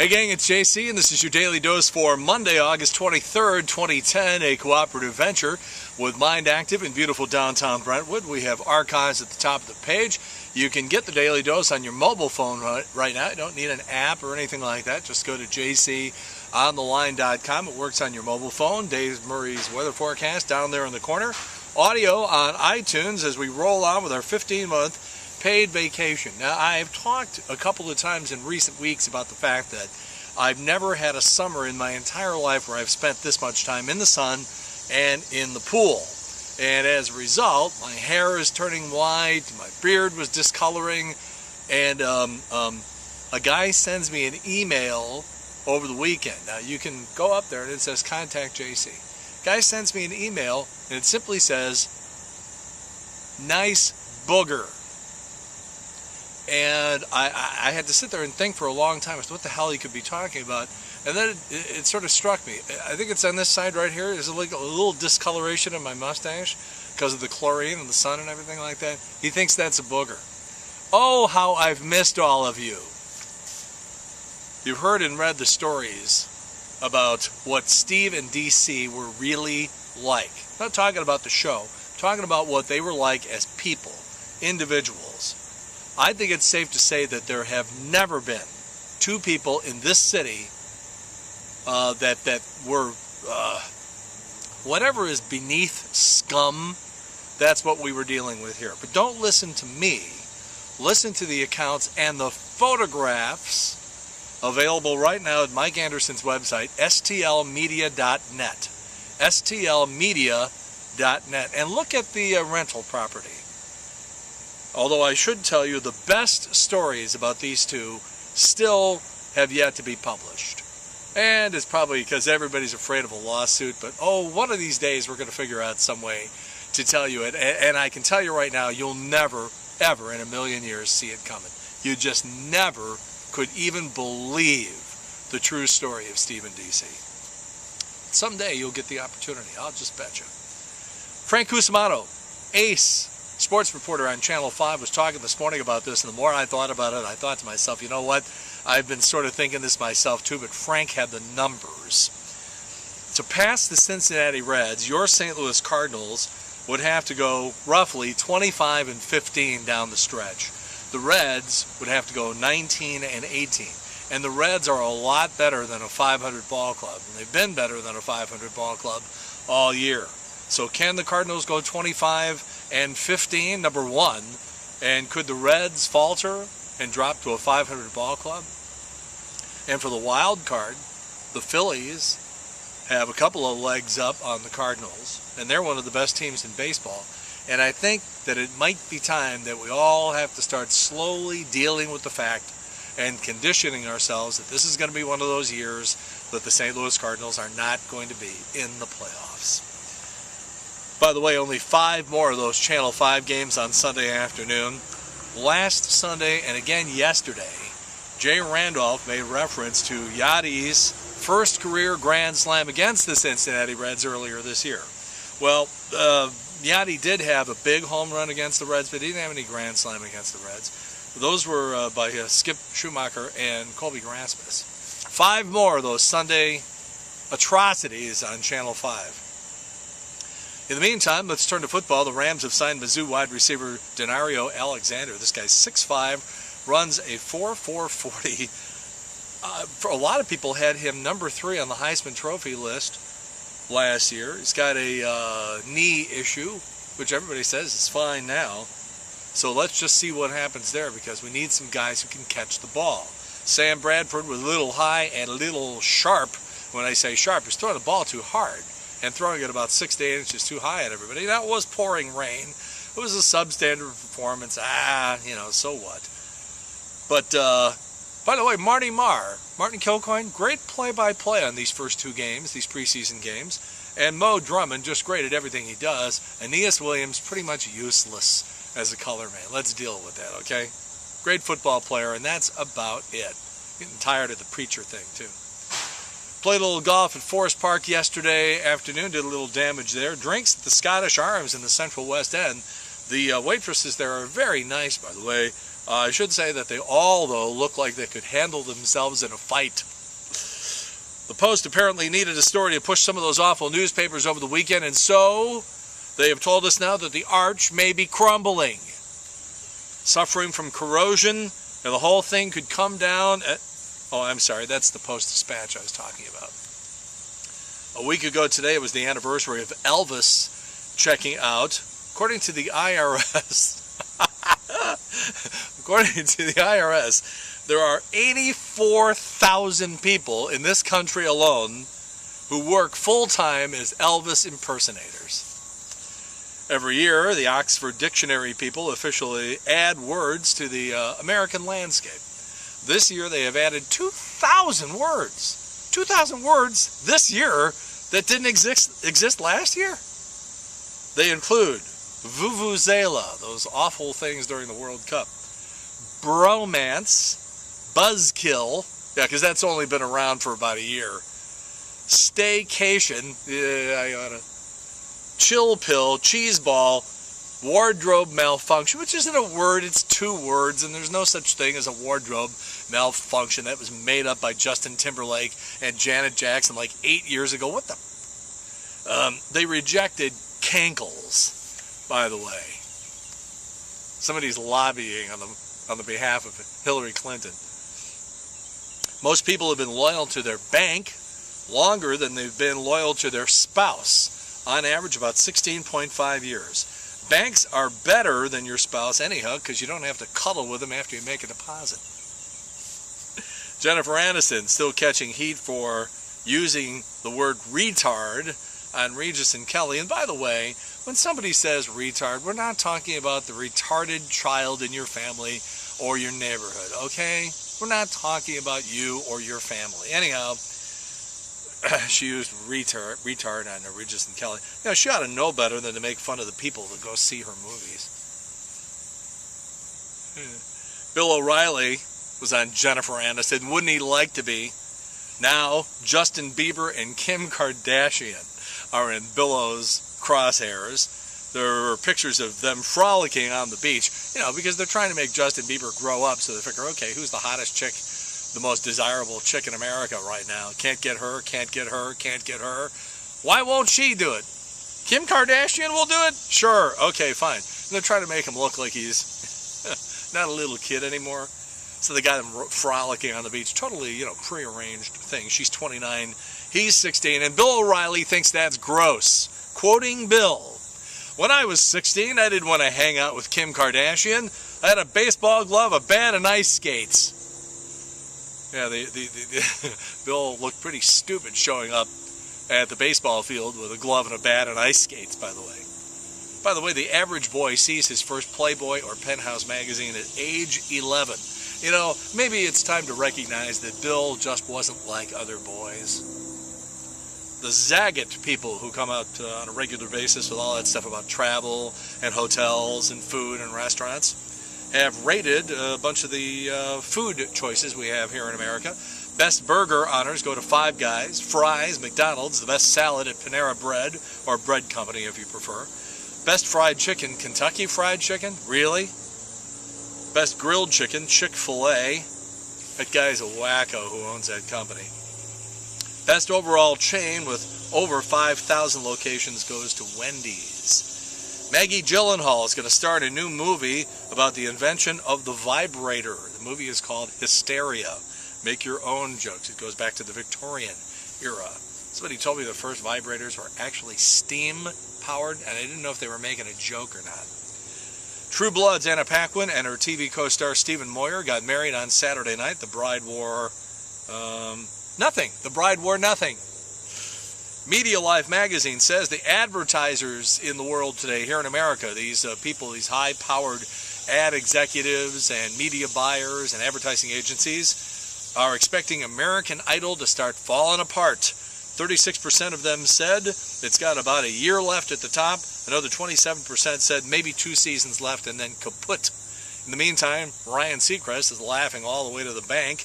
Hey gang, it's JC and this is your Daily Dose for Monday, August 23rd, 2010, a cooperative venture with Mind Active in beautiful downtown Brentwood. We have archives at the top of the page. You can get the Daily Dose on your mobile phone right now. You don't need an app or anything like that. Just go to jc'sdailydose.com. It works on your mobile phone. Dave Murray's weather forecast down there in the corner. Audio on iTunes as we roll on with our 15-month paid vacation. Now, I've talked a couple of times in recent weeks about the fact that I've never had a summer in my entire life where I've spent this much time in the sun and in the pool. And as a result, my hair is turning white, my beard was discoloring, and a guy sends me an email over the weekend. Now, you can go up there and it says, contact JC. Guy sends me an email and it simply says, nice booger. And I had to sit there and think for a long time as to what the hell he could be talking about. And then it sort of struck me. I think it's on this side right here. There's like a little discoloration in my mustache because of the chlorine and the sun and everything like that. He thinks that's a booger. Oh, how I've missed all of you. You've heard and read the stories about what Steve and DC were really like. I'm not talking about the show. I'm talking about what they were like as people, individuals. I think it's safe to say that there have never been two people in this city that were whatever is beneath scum. That's what we were dealing with here. But don't listen to me. Listen to the accounts and the photographs available right now at Mike Anderson's website, stlmedia.net. stlmedia.net. And look at the rental property. Although I should tell you the best stories about these two still have yet to be published. And it's probably because everybody's afraid of a lawsuit, but one of these days we're going to figure out some way to tell you it. And I can tell you right now, you'll never, ever in a million years see it coming. You just never could even believe the true story of Steve and DC. Someday you'll get the opportunity, I'll just bet you. Frank Cusimano, ace sports reporter on Channel 5, was talking this morning about this, and the more I thought about it, I thought to myself, you know what, I've been sort of thinking this myself too, but Frank had the numbers. To pass the Cincinnati Reds, your St. Louis Cardinals would have to go roughly 25-15 down the stretch. The Reds would have to go 19-18. And the Reds are a lot better than a 500 ball club, and they've been better than a 500 ball club all year. So can the Cardinals go 25-15, number one? And could the Reds falter and drop to a 500 ball club? And for the wild card, the Phillies have a couple of legs up on the Cardinals, and they're one of the best teams in baseball. And I think that it might be time that we all have to start slowly dealing with the fact and conditioning ourselves that this is going to be one of those years that the St. Louis Cardinals are not going to be in the playoffs. By the way, only 5 more of those Channel 5 games on Sunday afternoon. Last Sunday and again yesterday, Jay Randolph made reference to Yadi's first career Grand Slam against the Cincinnati Reds earlier this year. Well, Yadi did have a big home run against the Reds, but he didn't have any Grand Slam against the Reds. Those were by Skip Schumacher and Colby Rasmus. 5 more of those Sunday atrocities on Channel 5. In the meantime, let's turn to football. The Rams have signed Mizzou wide receiver Denario Alexander. This guy's 6'5", runs a 4.4 40. For a lot of people had him number 3 on the Heisman Trophy list last year. He's got a knee issue, which everybody says is fine now. So let's just see what happens there, because we need some guys who can catch the ball. Sam Bradford was a little high and a little sharp. When I say sharp, he's throwing the ball too hard and throwing it about 6 to 8 inches too high at everybody. That was pouring rain. It was a substandard performance. So what? But, by the way, Martin Kilcoyne, great play-by-play on these first 2 games, these preseason games. And Mo Drummond, just great at everything he does. Aeneas Williams, pretty much useless as a color man. Let's deal with that, okay? Great football player, and that's about it. Getting tired of the preacher thing, too. Played a little golf at Forest Park yesterday afternoon, did a little damage there. Drinks at the Scottish Arms in the Central West End. The waitresses there are very nice, by the way. I should say that they all, though, look like they could handle themselves in a fight. The Post apparently needed a story to push some of those awful newspapers over the weekend, and so they have told us now that the arch may be crumbling, suffering from corrosion, and the whole thing could come down at... Oh, I'm sorry, that's the Post-Dispatch I was talking about. A week ago today, it was the anniversary of Elvis checking out. According to the IRS, there are 84,000 people in this country alone who work full-time as Elvis impersonators. Every year, the Oxford Dictionary people officially add words to the American landscape. This year, they have added 2,000 words. 2,000 words this year that didn't exist last year. They include vuvuzela, those awful things during the World Cup, bromance, buzzkill, yeah, because that's only been around for about a year, staycation, chill pill, cheese ball, wardrobe malfunction, which isn't a word, it's 2 words, and there's no such thing as a wardrobe malfunction. That was made up by Justin Timberlake and Janet Jackson like 8 years ago. What the? They rejected cankles, by the way. Somebody's lobbying on the behalf of Hillary Clinton. Most people have been loyal to their bank longer than they've been loyal to their spouse. On average, about 16.5 years. Banks are better than your spouse anyhow, because you don't have to cuddle with them after you make a deposit. Jennifer Aniston still catching heat for using the word retard on Regis and Kelly. And by the way, when somebody says retard, we're not talking about the retarded child in your family or your neighborhood, okay? We're not talking about you or your family. Anyhow, she used retard on Regis and Kelly. You know, she ought to know better than to make fun of the people that go see her movies. Bill O'Reilly was on Jennifer Aniston. Wouldn't he like to be? Now, Justin Bieber and Kim Kardashian are in Billow's crosshairs. There are pictures of them frolicking on the beach, you know, because they're trying to make Justin Bieber grow up, so they figure, okay, who's the hottest chick, the most desirable chick in America right now? Can't get her, can't get her, can't get her. Why won't she do it? Kim Kardashian will do it? Sure, okay, fine. And they're trying to make him look like he's not a little kid anymore. So they got him frolicking on the beach. Totally, you know, prearranged thing. She's 29, he's 16, and Bill O'Reilly thinks that's gross. Quoting Bill, "When I was 16, I didn't want to hang out with Kim Kardashian. I had a baseball glove, a bat, and ice skates." Yeah, Bill looked pretty stupid showing up at the baseball field with a glove and a bat and ice skates, by the way. By the way, the average boy sees his first Playboy or Penthouse magazine at age 11. You know, maybe it's time to recognize that Bill just wasn't like other boys. The Zagat people who come out on a regular basis with all that stuff about travel and hotels and food and restaurants have rated a bunch of the food choices we have here in America. Best burger honors go to Five Guys, Fry's, McDonald's, the best salad at Panera Bread, or Bread Company if you prefer. Best fried chicken, Kentucky Fried Chicken, really? Best grilled chicken, Chick-fil-A. That guy's a wacko who owns that company. Best overall chain with over 5,000 locations goes to Wendy's. Maggie Gyllenhaal is going to start a new movie about the invention of the vibrator. The movie is called Hysteria. Make your own jokes. It goes back to the Victorian era. Somebody told me the first vibrators were actually steam-powered, and I didn't know if they were making a joke or not. True Blood's Anna Paquin and her TV co-star Stephen Moyer got married on Saturday night. The bride wore nothing. The bride wore nothing. Media Life magazine says the advertisers in the world today, here in America, these people, these high-powered ad executives and media buyers and advertising agencies are expecting American Idol to start falling apart. 36% of them said it's got about a year left at the top. Another 27% said maybe 2 seasons left and then kaput. In the meantime, Ryan Seacrest is laughing all the way to the bank.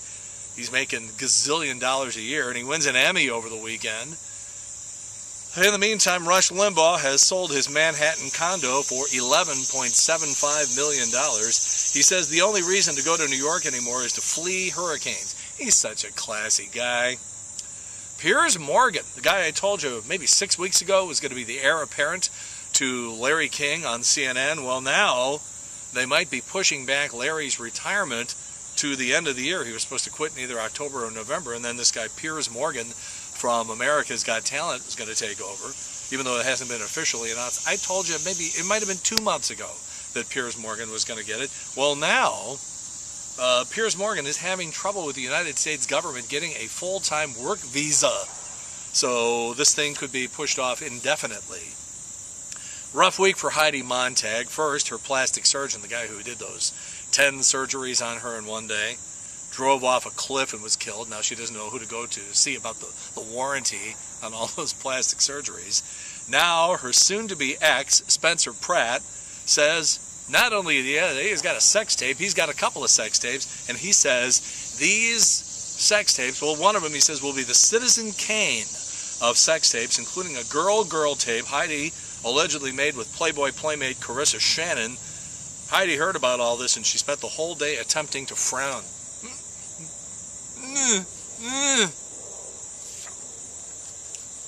He's making gazillion dollars a year, and he wins an Emmy over the weekend. In the meantime, Rush Limbaugh has sold his Manhattan condo for $11.75 million. He says the only reason to go to New York anymore is to flee hurricanes. He's such a classy guy. Piers Morgan, the guy I told you maybe 6 weeks ago was going to be the heir apparent to Larry King on CNN. Well, now they might be pushing back Larry's retirement to the end of the year. He was supposed to quit in either October or November, and then this guy Piers Morgan from America's Got Talent is going to take over, even though it hasn't been officially announced. I told you maybe it might have been 2 months ago that Piers Morgan was going to get it. Well, now Piers Morgan is having trouble with the United States government getting a full-time work visa. So this thing could be pushed off indefinitely. Rough week for Heidi Montag. First, her plastic surgeon, the guy who did those 10 surgeries on her in one day, drove off a cliff and was killed. Now she doesn't know who to go to see about the warranty on all those plastic surgeries. Now her soon-to-be ex, Spencer Pratt, says not only he's got a sex tape, he's got a couple of sex tapes, and he says these sex tapes, well, one of them he says will be the Citizen Kane of sex tapes, including a girl-girl tape Heidi allegedly made with Playboy playmate Carissa Shannon. Heidi heard about all this and she spent the whole day attempting to frown.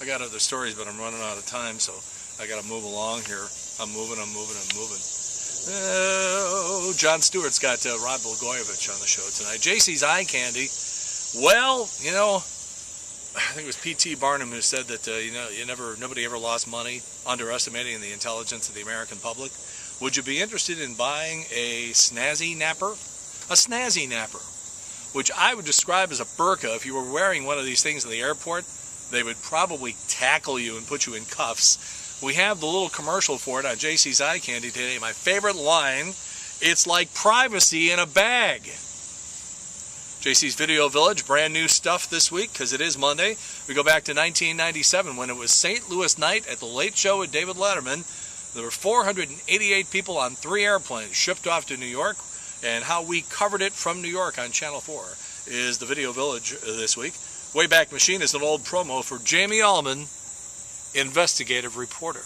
I got other stories, but I'm running out of time, so I got to move along here. I'm moving. Oh, Jon Stewart's got Rod Blagojevich on the show tonight. JC's Eye Candy. Well, you know, I think it was P.T. Barnum who said that nobody ever lost money underestimating the intelligence of the American public. Would you be interested in buying a snazzy napper? A snazzy napper, which I would describe as a burqa. If you were wearing one of these things in the airport, they would probably tackle you and put you in cuffs. We have the little commercial for it on JC's Eye Candy today. My favorite line, it's like privacy in a bag. JC's Video Village, brand new stuff this week because it is Monday. We go back to 1997 when it was St. Louis night at the Late Show with David Letterman. There were 488 people on 3 airplanes shipped off to New York, and how we covered it from New York on Channel 4 is the Video Village this week. Wayback Machine is an old promo for Jamie Allman, investigative reporter,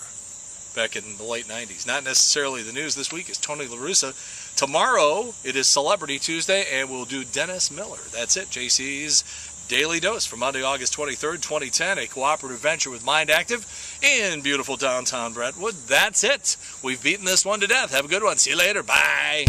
back in the late 90s. Not necessarily the news this week is Tony La Russa. Tomorrow, it is Celebrity Tuesday, and we'll do Dennis Miller. That's it, JC's Daily Dose for Monday, August 23rd, 2010, a cooperative venture with Mind Active in beautiful downtown Brentwood. That's it. We've beaten this one to death. Have a good one. See you later. Bye.